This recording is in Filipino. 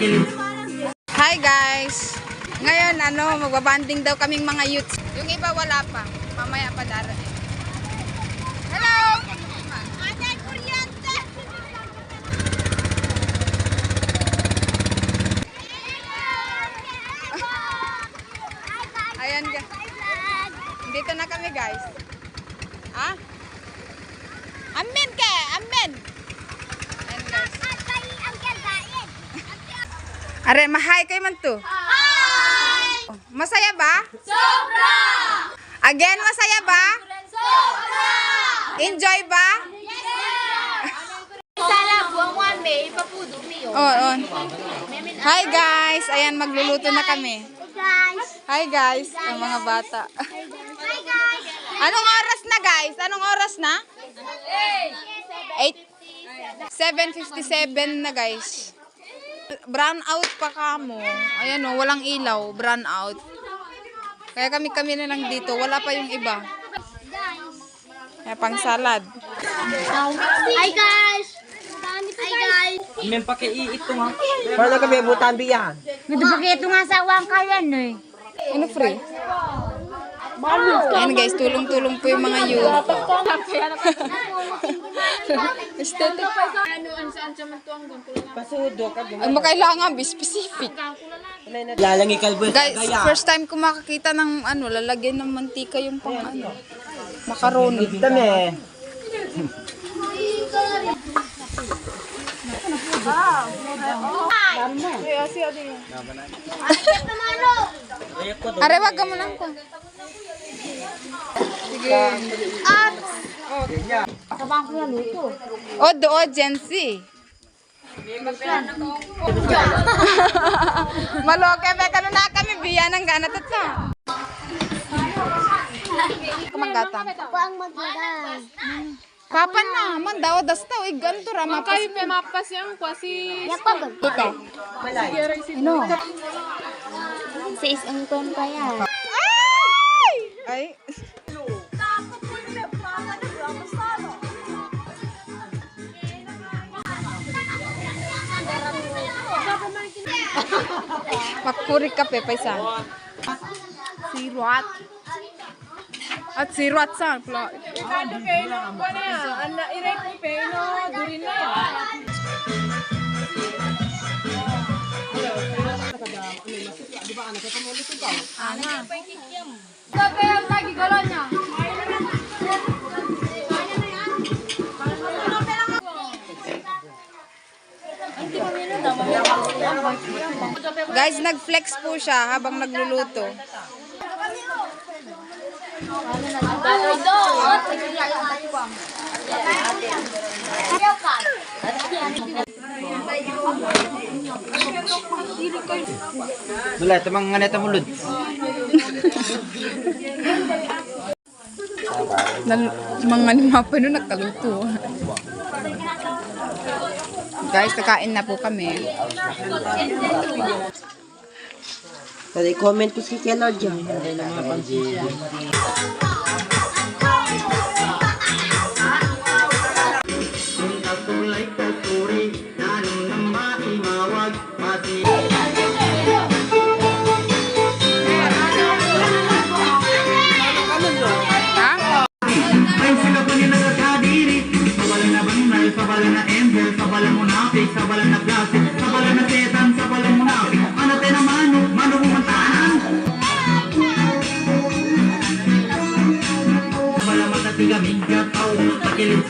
Hi guys! Ngayon magbabanding daw kaming mga youths. Yung iba wala pa. Mamaya pa darating. Hello! Ayan guys. Dito na kami guys. Ha? Amen ka! Amen! Ayan guys. Are, mahay kayo man to. Hi! Masaya ba? Sobra! Again, masaya ba? Sobra! Enjoy ba? Yes, sala, buwan may ipapudo niyo. Oo. Hi guys! Ayan, magluluto na kami. Hi guys! Ang mga bata. Hi guys! Anong oras na guys? Anong oras na? 7:57 na guys. Brown out pa kamo. Ayan o, walang ilaw. Brown out. Kaya kami na lang dito. Wala pa yung iba. Kaya pang salad. Hi guys! Hi guys! May pakiiit to nga. Para kami butan biyan. Nagpakito nga sa awang kayan eh. Ano free? Ayan guys, tulong-tulong po yung mga youth. Aesthetic. Pasudo ka. Ay, makailangan be specific. Lalangi kalbo. Guys, first time ko makakita ng lalagyan ng mantika yung pang macaroni. Dami. Are, wag ka mo lang ko. Sige. At! Sabang ko yan luto. O, doon, Gen Z. Maloke, beka na kami, biyan ng gana tata. Kamanggatang. Ako ang magdadang. Kapan na, man daw, dastaw, iganto, rama pa. Mapas yang kuasi Yan pa ba? Dito. Ano? Sa isang kon pa yan. Ay! Ay. Makuri kape, paisa. Siruat. At siruat sa pula. Kano kayo nung kuha na yan? Ana, i-rate mo pa, durin na yan. Sabi ang lagi galon niya. Guys, nag-flex po siya habang nagluluto. Dula, ito mga nganeta mulod. Mga lima pa nun nagkaluto. Guys, kakain na po kami. Tadi comment po si Kelor dyan. Ha? Sabalan na angel, sabalan munafik, sabalan na plastic, sabalan na setan, sabalan munafik. Ano tayo na mano bumantahan. Sabalan matatiga, mingga, tao, takilid.